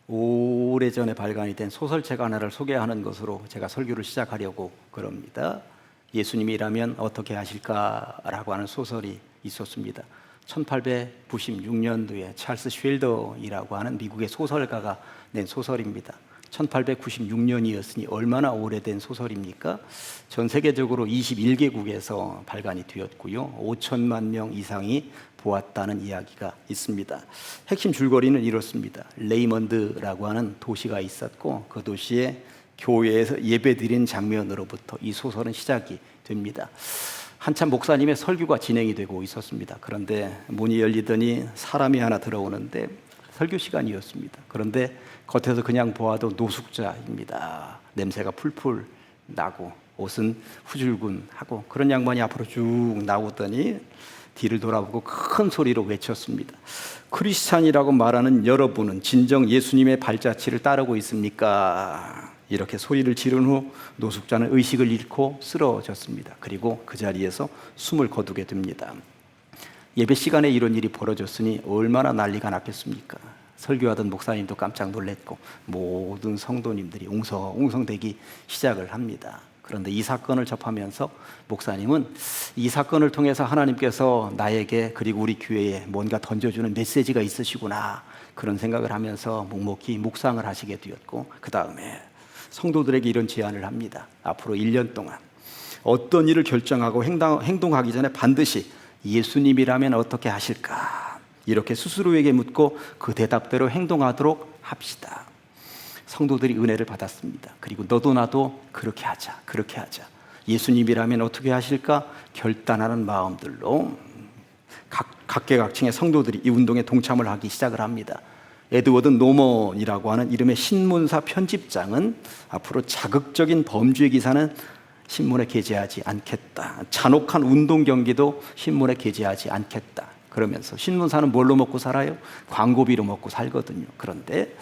오래전에 발간이 된 소설책 하나를 소개하는 것으로 제가 설교를 시작하려고 그럽니다. 예수님이라면 어떻게 하실까라고 하는 소설이 있었습니다. 1896년도에 찰스 쉘더이라고 하는 미국의 소설가가 낸 소설입니다. 1896년이었으니 얼마나 오래된 소설입니까? 전 세계적으로 21개국에서 발간이 되었고요. 5천만 명 이상이 보았다는 이야기가 있습니다. 핵심 줄거리는 이렇습니다. 레이먼드라고 하는 도시가 있었고 그 도시에 교회에서 예배드린 장면으로부터 이 소설은 시작이 됩니다. 한참 목사님의 설교가 진행이 되고 있었습니다. 그런데 문이 열리더니 사람이 하나 들어오는데 설교 시간이었습니다. 그런데 겉에서 그냥 보아도 노숙자입니다. 냄새가 풀풀 나고 옷은 후줄근하고 그런 양반이 앞으로 쭉 나오더니 뒤를 돌아보고 큰 소리로 외쳤습니다. 크리스찬이라고 말하는 여러분은 진정 예수님의 발자취를 따르고 있습니까? 이렇게 소리를 지른 후 노숙자는 의식을 잃고 쓰러졌습니다. 그리고 그 자리에서 숨을 거두게 됩니다. 예배 시간에 이런 일이 벌어졌으니 얼마나 난리가 났겠습니까? 설교하던 목사님도 깜짝 놀랐고 모든 성도님들이 웅성웅성대기 시작을 합니다. 그런데 이 사건을 접하면서 목사님은 이 사건을 통해서 하나님께서 나에게 그리고 우리 교회에 뭔가 던져주는 메시지가 있으시구나 그런 생각을 하면서 묵묵히 묵상을 하시게 되었고 그 다음에 성도들에게 이런 제안을 합니다. 앞으로 1년 동안 어떤 일을 결정하고 행동하기 전에 반드시 예수님이라면 어떻게 하실까? 이렇게 스스로에게 묻고 그 대답대로 행동하도록 합시다. 성도들이 은혜를 받았습니다. 그리고 너도 나도 그렇게 하자. 예수님이라면 어떻게 하실까? 결단하는 마음들로 각계각층의 성도들이 이 운동에 동참을 하기 시작을 합니다. 에드워드 노먼이라고 하는 이름의 신문사 편집장은 앞으로 자극적인 범죄 기사는 신문에 게재하지 않겠다. 잔혹한 운동 경기도 신문에 게재하지 않겠다. 그러면서 신문사는 뭘로 먹고 살아요? 광고비로 먹고 살거든요. 그런데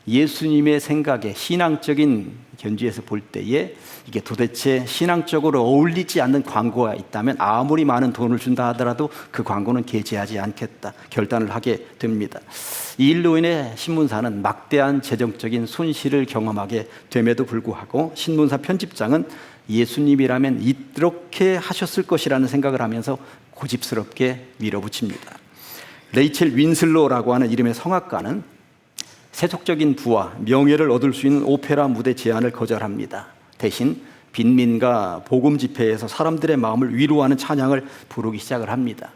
예수님의 생각에 신앙적인 견지에서 볼 때에 이게 도대체 신앙적으로 어울리지 않는 광고가 있다면 아무리 많은 돈을 준다 하더라도 그 광고는 게재하지 않겠다 결단을 하게 됩니다. 이 일로 인해 신문사는 막대한 재정적인 손실을 경험하게 됨에도 불구하고 신문사 편집장은 예수님이라면 이렇게 하셨을 것이라는 생각을 하면서 고집스럽게 밀어붙입니다. 레이첼 윈슬로라고 하는 이름의 성악가는 세속적인 부와 명예를 얻을 수 있는 오페라 무대 제안을 거절합니다. 대신 빈민가 복음 집회에서 사람들의 마음을 위로하는 찬양을 부르기 시작을 합니다.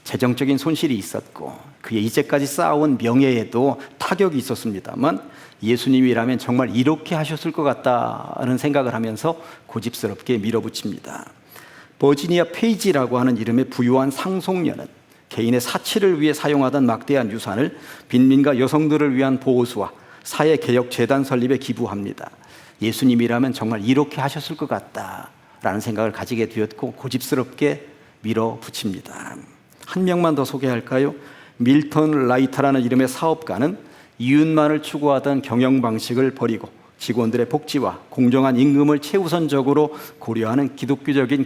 재정적인 손실이 있었고 그의 이제까지 쌓아온 명예에도 타격이 있었습니다만 예수님이라면 정말 이렇게 하셨을 것 같다는 생각을 하면서 고집스럽게 밀어붙입니다. 버지니아 페이지라고 하는 이름의 부유한 상속녀는 개인의 사치를 위해 사용하던 막대한 유산을 빈민가 여성들을 위한 보호수와 사회개혁재단 설립에 기부합니다. 예수님이라면 정말 이렇게 하셨을 것 같다라는 생각을 가지게 되었고 고집스럽게 밀어붙입니다. 한 명만 더 소개할까요? 밀턴 라이터라는 이름의 사업가는 이윤만을 추구하던 경영 방식을 버리고 직원들의 복지와 공정한 임금을 최우선적으로 고려하는 기독교적인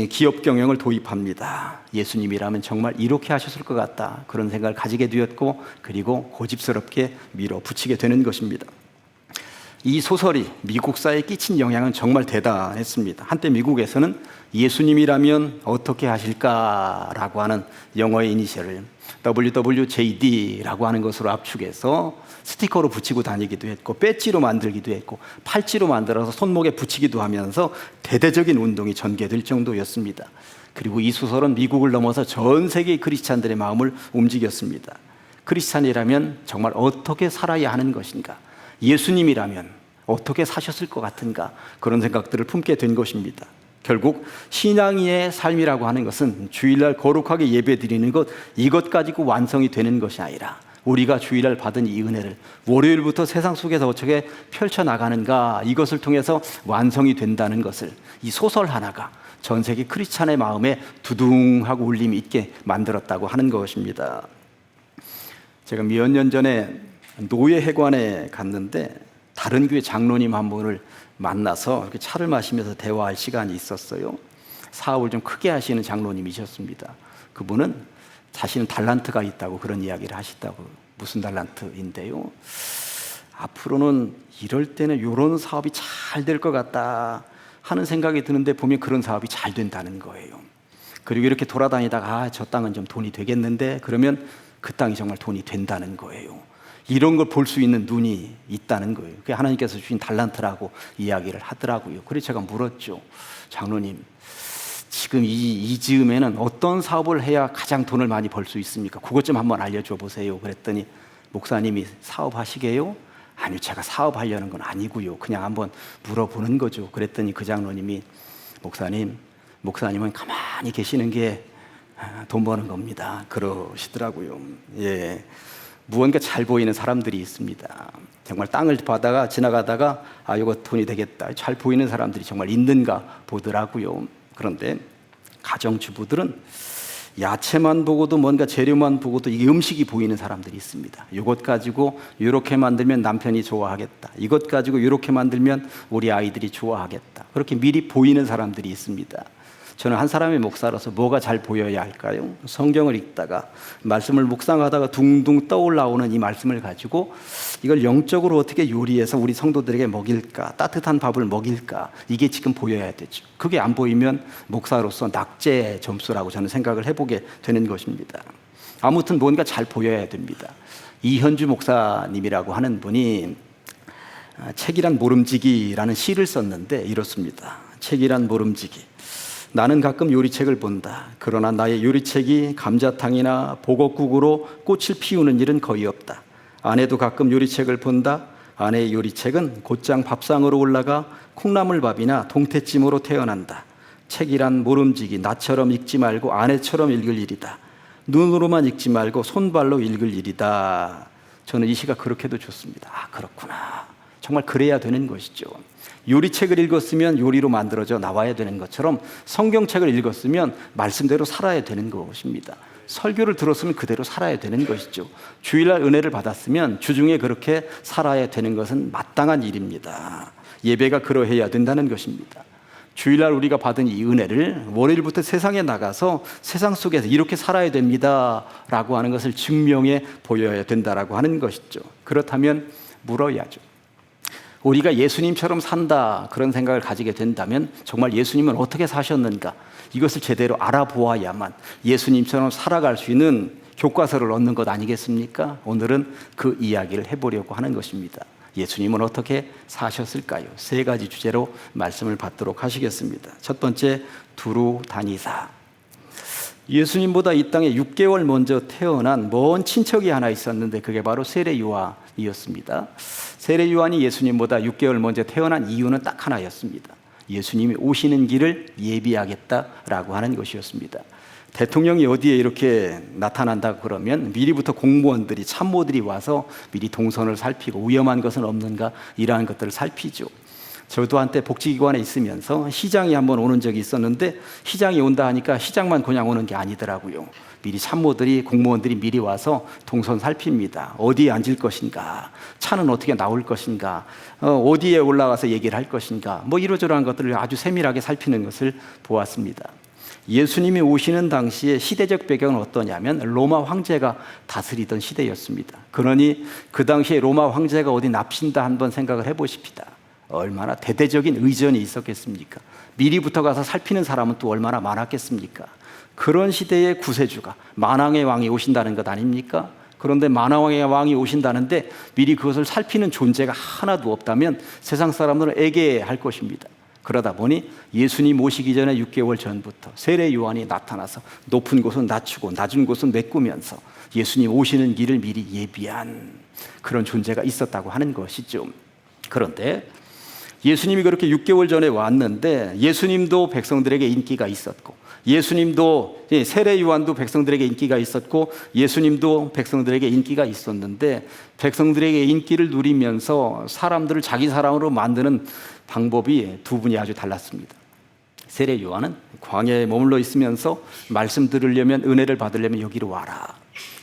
기업 경영을 도입합니다. 예수님이라면 정말 이렇게 하셨을 것 같다 그런 생각을 가지게 되었고 그리고 고집스럽게 밀어붙이게 되는 것입니다. 이 소설이 미국 사회에 끼친 영향은 정말 대단했습니다. 한때 미국에서는 예수님이라면 어떻게 하실까라고 하는 영어의 이니셜을 WWJD라고 하는 것으로 압축해서 스티커로 붙이고 다니기도 했고 배지로 만들기도 했고 팔찌로 만들어서 손목에 붙이기도 하면서 대대적인 운동이 전개될 정도였습니다. 그리고 이 소설은 미국을 넘어서 전 세계의 크리스찬들의 마음을 움직였습니다. 크리스찬이라면 정말 어떻게 살아야 하는 것인가? 예수님이라면 어떻게 사셨을 것 같은가? 그런 생각들을 품게 된 것입니다. 결국 신앙인의 삶이라고 하는 것은 주일날 거룩하게 예배드리는 것 이것 가지고 완성이 되는 것이 아니라 우리가 주일날 받은 이 은혜를 월요일부터 세상 속에서 어떻게 펼쳐나가는가 이것을 통해서 완성이 된다는 것을 이 소설 하나가 전 세계 크리스찬의 마음에 두둥하고 울림이 있게 만들었다고 하는 것입니다. 제가 몇 년 전에 노예회관에 갔는데 다른 교회 장로님 한 분을 만나서 이렇게 차를 마시면서 대화할 시간이 있었어요. 사업을 좀 크게 하시는 장로님이셨습니다. 그분은 자신은 달란트가 있다고 그런 이야기를 하시다고 무슨 달란트인데요. 앞으로는 이럴 때는 이런 사업이 잘 될 것 같다 하는 생각이 드는데 보면 그런 사업이 잘 된다는 거예요. 그리고 이렇게 돌아다니다가 저 땅은 좀 돈이 되겠는데 그러면 그 땅이 정말 돈이 된다는 거예요. 이런 걸 볼 수 있는 눈이 있다는 거예요. 그게 하나님께서 주신 달란트라고 이야기를 하더라고요. 그래서 제가 물었죠. 장로님, 지금 이 즈음에는 어떤 사업을 해야 가장 돈을 많이 벌 수 있습니까? 그것 좀 한번 알려줘 보세요. 그랬더니 목사님이 사업하시게요? 아니요, 제가 사업하려는 건 아니고요. 그냥 한번 물어보는 거죠. 그랬더니 그 장로님이 목사님은 가만히 계시는 게 돈 버는 겁니다. 그러시더라고요. 예. 무언가 잘 보이는 사람들이 있습니다. 정말 땅을 지나가다가 이거 돈이 되겠다. 잘 보이는 사람들이 정말 있는가 보더라고요. 그런데 가정주부들은 야채만 보고도 뭔가 재료만 보고도 이게 음식이 보이는 사람들이 있습니다. 이것 가지고 이렇게 만들면 남편이 좋아하겠다. 이것 가지고 이렇게 만들면 우리 아이들이 좋아하겠다. 그렇게 미리 보이는 사람들이 있습니다. 저는 한 사람의 목사로서 뭐가 잘 보여야 할까요? 성경을 읽다가 말씀을 묵상하다가 둥둥 떠올라오는 이 말씀을 가지고 이걸 영적으로 어떻게 요리해서 우리 성도들에게 먹일까, 따뜻한 밥을 먹일까, 이게 지금 보여야 되죠. 그게 안 보이면 목사로서 낙제 점수라고 저는 생각을 해보게 되는 것입니다. 아무튼 뭔가 잘 보여야 됩니다. 이현주 목사님이라고 하는 분이 책이란 모름지기라는 시를 썼는데 이렇습니다. 책이란 모름지기. 나는 가끔 요리책을 본다. 그러나 나의 요리책이 감자탕이나 보곡국으로 꽃을 피우는 일은 거의 없다. 아내도 가끔 요리책을 본다. 아내의 요리책은 곧장 밥상으로 올라가 콩나물밥이나 동태찜으로 태어난다. 책이란 모름지기. 나처럼 읽지 말고 아내처럼 읽을 일이다. 눈으로만 읽지 말고 손발로 읽을 일이다. 저는 이 시가 그렇게도 좋습니다. 그렇구나. 정말 그래야 되는 것이죠. 요리책을 읽었으면 요리로 만들어져 나와야 되는 것처럼 성경책을 읽었으면 말씀대로 살아야 되는 것입니다. 설교를 들었으면 그대로 살아야 되는 것이죠. 주일날 은혜를 받았으면 주중에 그렇게 살아야 되는 것은 마땅한 일입니다. 예배가 그러해야 된다는 것입니다. 주일날 우리가 받은 이 은혜를 월요일부터 세상에 나가서 세상 속에서 이렇게 살아야 됩니다 라고 하는 것을 증명해 보여야 된다라고 하는 것이죠. 그렇다면 물어야죠. 우리가 예수님처럼 산다 그런 생각을 가지게 된다면 정말 예수님은 어떻게 사셨는가 이것을 제대로 알아보아야만 예수님처럼 살아갈 수 있는 교과서를 얻는 것 아니겠습니까? 오늘은 그 이야기를 해보려고 하는 것입니다. 예수님은 어떻게 사셨을까요? 세 가지 주제로 말씀을 받도록 하시겠습니다. 첫 번째, 두루 다니사. 예수님보다 이 땅에 6개월 먼저 태어난 먼 친척이 하나 있었는데 그게 바로 세례 요한이었습니다. 세례 요한이 예수님보다 6개월 먼저 태어난 이유는 딱 하나였습니다. 예수님이 오시는 길을 예비하겠다라고 하는 것이었습니다. 대통령이 어디에 이렇게 나타난다 그러면 미리부터 공무원들이 참모들이 와서 미리 동선을 살피고 위험한 것은 없는가 이러한 것들을 살피죠. 저도 한때 복지기관에 있으면서 시장이 한번 오는 적이 있었는데 시장이 온다 하니까 시장만 그냥 오는 게 아니더라고요. 미리 참모들이 공무원들이 미리 와서 동선 살핍니다. 어디에 앉을 것인가, 차는 어떻게 나올 것인가, 어디에 올라가서 얘기를 할 것인가, 뭐 이러저러한 것들을 아주 세밀하게 살피는 것을 보았습니다. 예수님이 오시는 당시에 시대적 배경은 어떠냐면 로마 황제가 다스리던 시대였습니다. 그러니 그 당시에 로마 황제가 어디 납신다 한번 생각을 해보십시다. 얼마나 대대적인 의전이 있었겠습니까? 미리부터 가서 살피는 사람은 또 얼마나 많았겠습니까? 그런 시대의 구세주가 만왕의 왕이 오신다는 것 아닙니까? 그런데 만왕의 왕이 오신다는데 미리 그것을 살피는 존재가 하나도 없다면 세상 사람들은 애게할 것입니다. 그러다 보니 예수님 오시기 전에 6개월 전부터 세례 요한이 나타나서 높은 곳은 낮추고 낮은 곳은 메꾸면서 예수님 오시는 길을 미리 예비한 그런 존재가 있었다고 하는 것이죠. 그런데 예수님이 그렇게 6개월 전에 왔는데 예수님도 백성들에게 인기가 있었고 예수님도 세례 요한도 백성들에게 인기가 있었고 예수님도 백성들에게 인기가 있었는데 백성들에게 인기를 누리면서 사람들을 자기 사람으로 만드는 방법이 두 분이 아주 달랐습니다. 세례 요한은 광야에 머물러 있으면서 말씀 들으려면 은혜를 받으려면 여기로 와라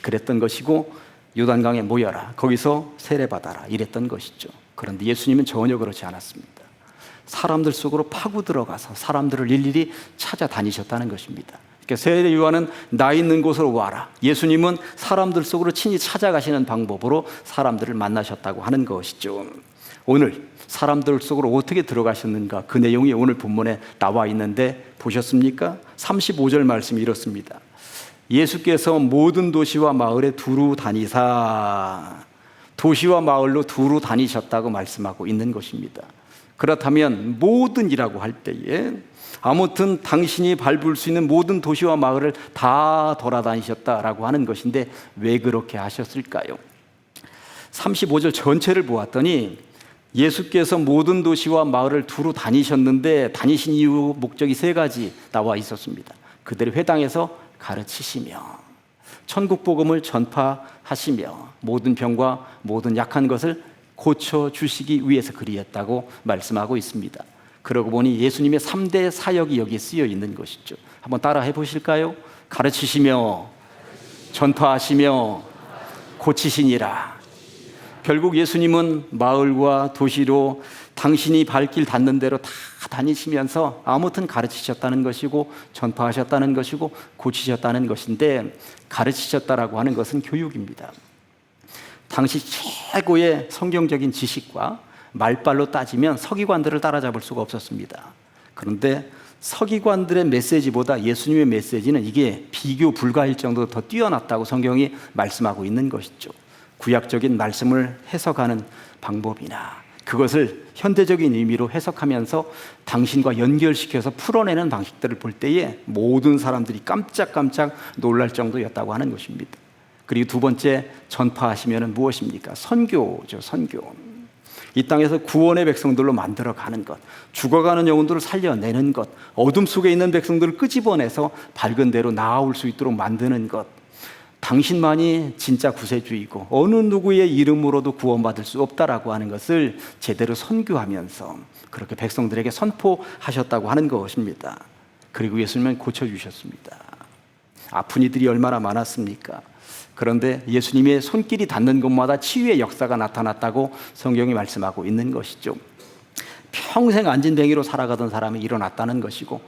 그랬던 것이고 요단강에 모여라 거기서 세례 받아라 이랬던 것이죠. 그런데 예수님은 전혀 그렇지 않았습니다. 사람들 속으로 파고 들어가서 사람들을 일일이 찾아다니셨다는 것입니다. 그러니까 세례 요한은 나 있는 곳으로 와라. 예수님은 사람들 속으로 친히 찾아가시는 방법으로 사람들을 만나셨다고 하는 것이죠. 오늘 사람들 속으로 어떻게 들어가셨는가, 그 내용이 오늘 본문에 나와 있는데 보셨습니까? 35절 말씀이 이렇습니다. 예수께서 모든 도시와 마을에 두루 다니사, 도시와 마을로 두루 다니셨다고 말씀하고 있는 것입니다. 그렇다면 모든이라고 할 때에 아무튼 당신이 밟을 수 있는 모든 도시와 마을을 다 돌아다니셨다라고 하는 것인데 왜 그렇게 하셨을까요? 35절 전체를 보았더니 예수께서 모든 도시와 마을을 두루 다니셨는데 다니신 이유, 목적이 세 가지 나와 있었습니다. 그들의 회당에서 가르치시며, 천국 복음을 전파하시며, 모든 병과 모든 약한 것을 고쳐주시기 위해서 그리했다고 말씀하고 있습니다. 그러고 보니 예수님의 3대 사역이 여기에 쓰여 있는 것이죠. 한번 따라 해보실까요? 가르치시며, 전파하시며, 고치시니라. 결국 예수님은 마을과 도시로 당신이 발길 닿는 대로 다 다니시면서 아무튼 가르치셨다는 것이고, 전파하셨다는 것이고, 고치셨다는 것인데, 가르치셨다라고 하는 것은 교육입니다. 당시 최고의 성경적인 지식과 말빨로 따지면 서기관들을 따라잡을 수가 없었습니다. 그런데 서기관들의 메시지보다 예수님의 메시지는 이게 비교 불가일 정도로 더 뛰어났다고 성경이 말씀하고 있는 것이죠. 구약적인 말씀을 해석하는 방법이나 그것을 현대적인 의미로 해석하면서 당신과 연결시켜서 풀어내는 방식들을 볼 때에 모든 사람들이 깜짝깜짝 놀랄 정도였다고 하는 것입니다. 그리고 두 번째, 전파하시면 무엇입니까? 선교죠, 선교. 이 땅에서 구원의 백성들로 만들어가는 것, 죽어가는 영혼들을 살려내는 것, 어둠 속에 있는 백성들을 끄집어내서 밝은 데로 나아올 수 있도록 만드는 것, 당신만이 진짜 구세주이고 어느 누구의 이름으로도 구원받을 수 없다라고 하는 것을 제대로 선교하면서 그렇게 백성들에게 선포하셨다고 하는 것입니다. 그리고 예수님은 고쳐주셨습니다. 아픈 이들이 얼마나 많았습니까? 그런데 예수님의 손길이 닿는 곳마다 치유의 역사가 나타났다고 성경이 말씀하고 있는 것이죠. 평생 안진뱅이로 살아가던 사람이 일어났다는 것이고,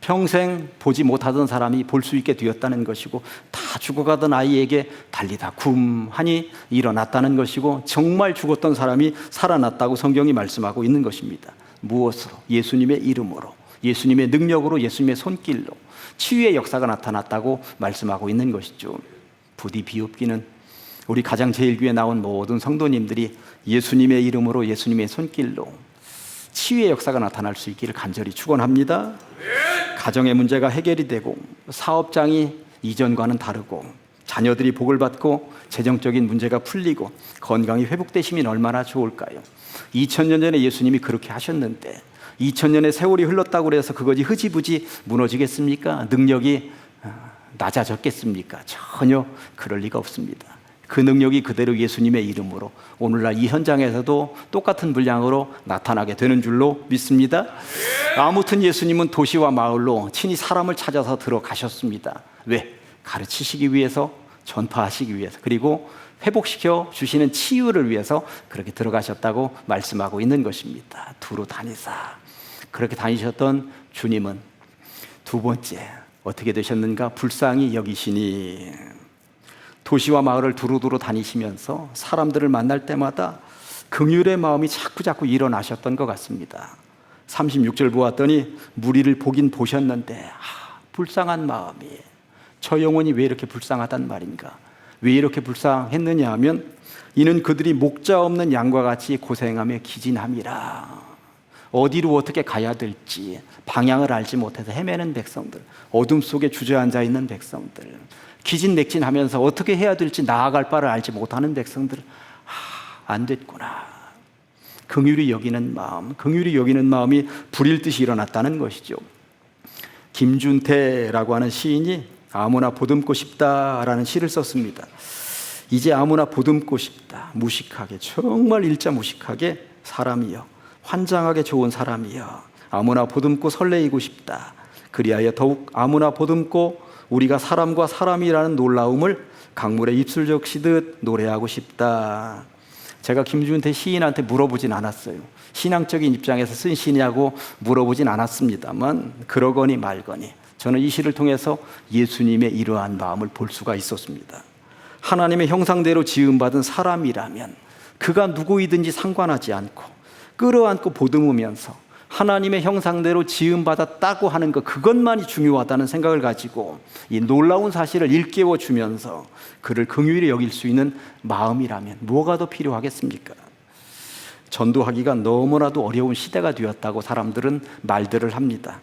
평생 보지 못하던 사람이 볼 수 있게 되었다는 것이고, 다 죽어가던 아이에게 달리다 굼하니 일어났다는 것이고, 정말 죽었던 사람이 살아났다고 성경이 말씀하고 있는 것입니다. 무엇으로? 예수님의 이름으로, 예수님의 능력으로, 예수님의 손길로 치유의 역사가 나타났다고 말씀하고 있는 것이죠. 부디 비옵기는 우리 가장제일교회에 나온 모든 성도님들이 예수님의 이름으로, 예수님의 손길로 치유의 역사가 나타날 수 있기를 간절히 축원합니다. 가정의 문제가 해결이 되고, 사업장이 이전과는 다르고, 자녀들이 복을 받고, 재정적인 문제가 풀리고, 건강이 회복되시면 얼마나 좋을까요? 2000년 전에 예수님이 그렇게 하셨는데 2000년의 세월이 흘렀다고 해서 그것이 흐지부지 무너지겠습니까? 능력이 낮아졌겠습니까? 전혀 그럴 리가 없습니다. 그 능력이 그대로 예수님의 이름으로 오늘날 이 현장에서도 똑같은 분량으로 나타나게 되는 줄로 믿습니다. 아무튼 예수님은 도시와 마을로 친히 사람을 찾아서 들어가셨습니다. 왜? 가르치시기 위해서, 전파하시기 위해서, 그리고 회복시켜 주시는 치유를 위해서 그렇게 들어가셨다고 말씀하고 있는 것입니다. 두루 다니사. 그렇게 다니셨던 주님은 두 번째 어떻게 되셨는가? 불쌍히 여기시니, 도시와 마을을 두루두루 다니시면서 사람들을 만날 때마다 긍휼의 마음이 자꾸자꾸 일어나셨던 것 같습니다. 36절 보았더니 무리를 보긴 보셨는데 불쌍한 마음이, 저 영혼이 왜 이렇게 불쌍하단 말인가? 왜 이렇게 불쌍했느냐 하면 이는 그들이 목자 없는 양과 같이 고생하며 기진함이라. 어디로 어떻게 가야 될지 방향을 알지 못해서 헤매는 백성들, 어둠 속에 주저앉아 있는 백성들, 기진맥진하면서 어떻게 해야 될지 나아갈 바를 알지 못하는 백성들, 안 됐구나. 긍휼히 여기는 마음, 긍휼히 여기는 마음이 불일 듯이 일어났다는 것이죠. 김준태라고 하는 시인이 아무나 보듬고 싶다라는 시를 썼습니다. 이제 아무나 보듬고 싶다. 무식하게, 정말 일자 무식하게 사람이여, 환장하게 좋은 사람이여, 아무나 보듬고 설레이고 싶다. 그리하여 더욱 아무나 보듬고 우리가 사람과 사람이라는 놀라움을 강물에 입술 적시듯 노래하고 싶다. 제가 김준태 시인한테 물어보진 않았어요. 신앙적인 입장에서 쓴 시냐고 물어보진 않았습니다만 그러거니 말거니 저는 이 시를 통해서 예수님의 이러한 마음을 볼 수가 있었습니다. 하나님의 형상대로 지음받은 사람이라면 그가 누구이든지 상관하지 않고 끌어안고 보듬으면서 하나님의 형상대로 지음받았다고 하는 것, 그것만이 중요하다는 생각을 가지고 이 놀라운 사실을 일깨워 주면서 그를 긍휼히 여길 수 있는 마음이라면 뭐가 더 필요하겠습니까? 전도하기가 너무나도 어려운 시대가 되었다고 사람들은 말들을 합니다.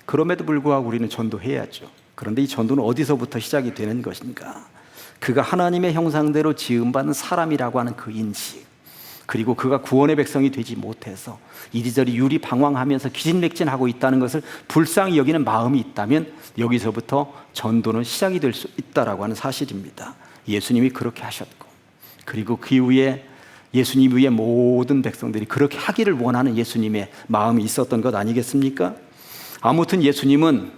그럼에도 불구하고 우리는 전도해야죠. 그런데 이 전도는 어디서부터 시작이 되는 것인가? 그가 하나님의 형상대로 지음받은 사람이라고 하는 그 인식, 그리고 그가 구원의 백성이 되지 못해서 이리저리 유리방황하면서 기진맥진하고 있다는 것을 불쌍히 여기는 마음이 있다면 여기서부터 전도는 시작이 될 수 있다라고 하는 사실입니다. 예수님이 그렇게 하셨고, 그리고 그 이후에 예수님 위에 모든 백성들이 그렇게 하기를 원하는 예수님의 마음이 있었던 것 아니겠습니까? 아무튼 예수님은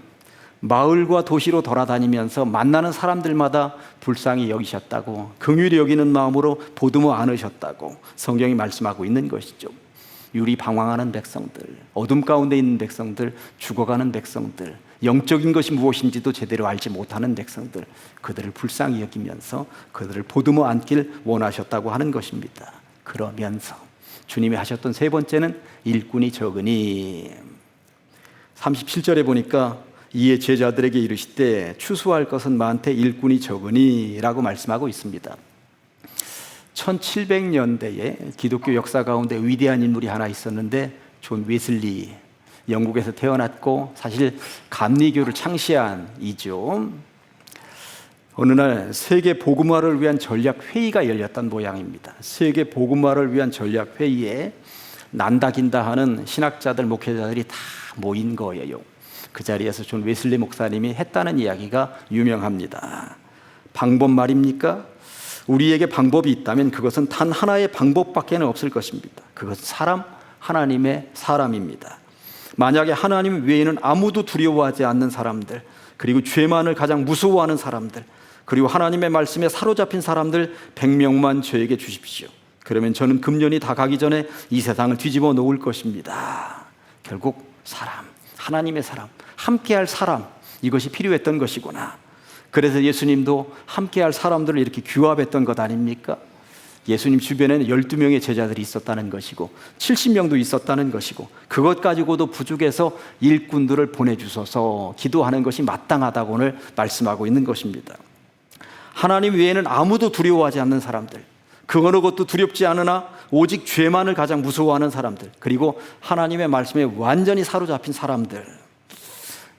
마을과 도시로 돌아다니면서 만나는 사람들마다 불쌍히 여기셨다고, 긍휼히 여기는 마음으로 보듬어 안으셨다고 성경이 말씀하고 있는 것이죠. 유리방황하는 백성들, 어둠 가운데 있는 백성들, 죽어가는 백성들, 영적인 것이 무엇인지도 제대로 알지 못하는 백성들, 그들을 불쌍히 여기면서 그들을 보듬어 안길 원하셨다고 하는 것입니다. 그러면서 주님이 하셨던 세 번째는 일꾼이 적으니, 37절에 보니까 이에 제자들에게 이르시되 추수할 것은 많되 일꾼이 적으니 라고 말씀하고 있습니다. 1700년대에 기독교 역사 가운데 위대한 인물이 하나 있었는데 존 웨슬리, 영국에서 태어났고 사실 감리교를 창시한 이죠. 어느 날 세계 복음화를 위한 전략 회의가 열렸던 모양입니다. 세계 복음화를 위한 전략 회의에 난다긴다 하는 신학자들, 목회자들이 다 모인 거예요. 그 자리에서 존 웨슬리 목사님이 했다는 이야기가 유명합니다. 방법 말입니까? 우리에게 방법이 있다면 그것은 단 하나의 방법밖에 없을 것입니다. 그것은 하나님의 사람입니다. 만약에 하나님 외에는 아무도 두려워하지 않는 사람들, 그리고 죄만을 가장 무서워하는 사람들, 그리고 하나님의 말씀에 사로잡힌 사람들 100명만 저에게 주십시오. 그러면 저는 금년이 다 가기 전에 이 세상을 뒤집어 놓을 것입니다. 결국 하나님의 사람, 함께할 사람, 이것이 필요했던 것이구나. 그래서 예수님도 함께할 사람들을 이렇게 규합했던 것 아닙니까? 예수님 주변에는 12명의 제자들이 있었다는 것이고 70명도 있었다는 것이고, 그것 가지고도 부족해서 일꾼들을 보내주셔서 기도하는 것이 마땅하다고 오늘 말씀하고 있는 것입니다. 하나님 외에는 아무도 두려워하지 않는 사람들, 그 어느 것도 두렵지 않으나 오직 죄만을 가장 무서워하는 사람들, 그리고 하나님의 말씀에 완전히 사로잡힌 사람들,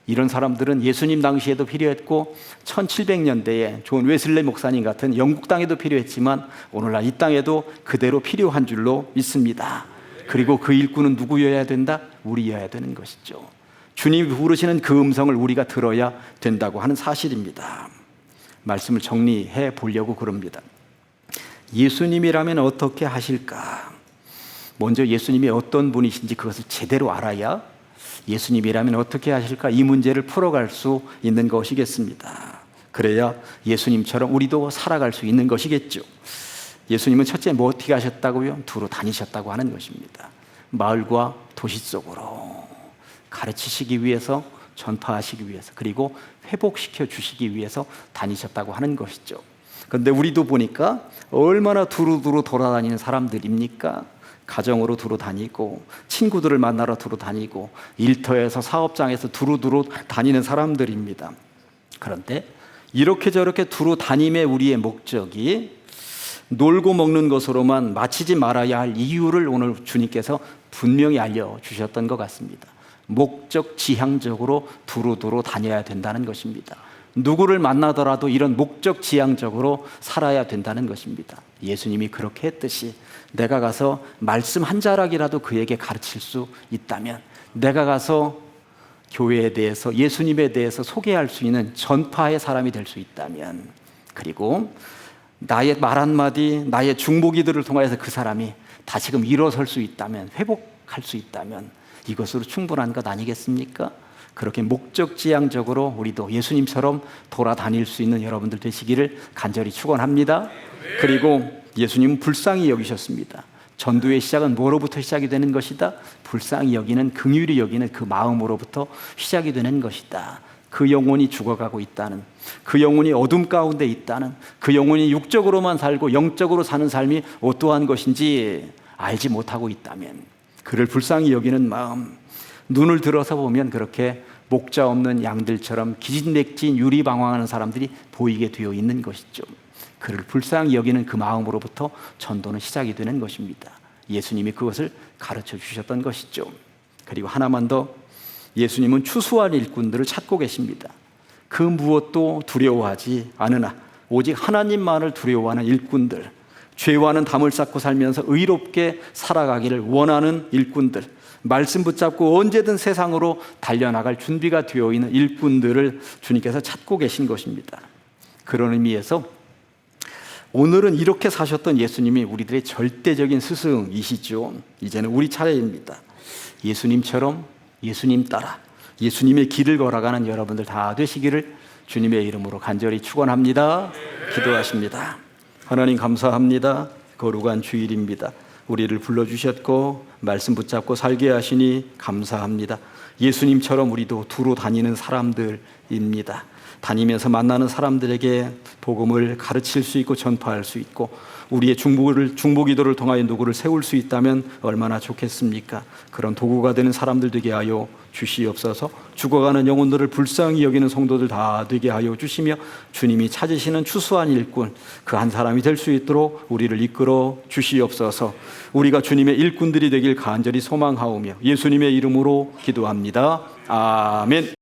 이런 사람들은 예수님 당시에도 필요했고 1700년대에 존 웨슬리 목사님 같은 영국 땅에도 필요했지만 오늘날 이 땅에도 그대로 필요한 줄로 믿습니다. 그리고 그 일꾼은 누구여야 된다? 우리여야 되는 것이죠. 주님이 부르시는 그 음성을 우리가 들어야 된다고 하는 사실입니다. 말씀을 정리해 보려고 그럽니다. 예수님이라면 어떻게 하실까? 먼저 예수님이 어떤 분이신지 그것을 제대로 알아야 예수님이라면 어떻게 하실까? 이 문제를 풀어갈 수 있는 것이겠습니다. 그래야 예수님처럼 우리도 살아갈 수 있는 것이겠죠. 예수님은 첫째 뭐 어떻게 하셨다고요? 두루 다니셨다고 하는 것입니다. 마을과 도시 속으로 가르치시기 위해서, 전파하시기 위해서, 그리고 회복시켜 주시기 위해서 다니셨다고 하는 것이죠. 그런데 우리도 보니까 얼마나 두루두루 돌아다니는 사람들입니까? 가정으로 두루 다니고, 친구들을 만나러 두루 다니고, 일터에서 사업장에서 두루두루 다니는 사람들입니다. 그런데 이렇게 저렇게 두루 다님의 우리의 목적이 놀고 먹는 것으로만 마치지 말아야 할 이유를 오늘 주님께서 분명히 알려주셨던 것 같습니다. 목적 지향적으로 두루두루 다녀야 된다는 것입니다. 누구를 만나더라도 이런 목적 지향적으로 살아야 된다는 것입니다. 예수님이 그렇게 했듯이 내가 가서 말씀 한 자락이라도 그에게 가르칠 수 있다면, 내가 가서 교회에 대해서, 예수님에 대해서 소개할 수 있는 전파의 사람이 될 수 있다면, 그리고 나의 말 한마디, 나의 중보기도를 통해서 그 사람이 다시금 일어설 수 있다면, 회복할 수 있다면 이것으로 충분한 것 아니겠습니까? 그렇게 목적지향적으로 우리도 예수님처럼 돌아다닐 수 있는 여러분들 되시기를 간절히 축원합니다. 그리고 예수님은 불쌍히 여기셨습니다. 전도의 시작은 뭐로부터 시작이 되는 것이다? 불쌍히 여기는, 긍휼히 여기는 그 마음으로부터 시작이 되는 것이다. 그 영혼이 죽어가고 있다는, 그 영혼이 어둠 가운데 있다는, 그 영혼이 육적으로만 살고 영적으로 사는 삶이 어떠한 것인지 알지 못하고 있다면 그를 불쌍히 여기는 마음, 눈을 들어서 보면 그렇게 목자 없는 양들처럼 기진맥진 유리방황하는 사람들이 보이게 되어 있는 것이죠. 그를 불쌍히 여기는 그 마음으로부터 전도는 시작이 되는 것입니다. 예수님이 그것을 가르쳐 주셨던 것이죠. 그리고 하나만 더, 예수님은 추수할 일꾼들을 찾고 계십니다. 그 무엇도 두려워하지 않으나 오직 하나님만을 두려워하는 일꾼들, 죄와는 담을 쌓고 살면서 의롭게 살아가기를 원하는 일꾼들, 말씀 붙잡고 언제든 세상으로 달려나갈 준비가 되어 있는 일꾼들을 주님께서 찾고 계신 것입니다. 그런 의미에서 오늘은 이렇게 사셨던 예수님이 우리들의 절대적인 스승이시죠. 이제는 우리 차례입니다. 예수님처럼 예수님 따라 예수님의 길을 걸어가는 여러분들 다 되시기를 주님의 이름으로 간절히 축원합니다. 기도하십니다. 하나님 감사합니다. 거룩한 주일입니다. 우리를 불러주셨고 말씀 붙잡고 살게 하시니 감사합니다. 예수님처럼 우리도 두루 다니는 사람들입니다. 다니면서 만나는 사람들에게 복음을 가르칠 수 있고 전파할 수 있고 우리의 중보기도를 통하여 누구를 세울 수 있다면 얼마나 좋겠습니까? 그런 도구가 되는 사람들 되게 하여 주시옵소서. 죽어가는 영혼들을 불쌍히 여기는 성도들 다 되게 하여 주시며 주님이 찾으시는 추수한 일꾼 그 한 사람이 될 수 있도록 우리를 이끌어 주시옵소서. 우리가 주님의 일꾼들이 되길 간절히 소망하오며 예수님의 이름으로 기도합니다. 아멘.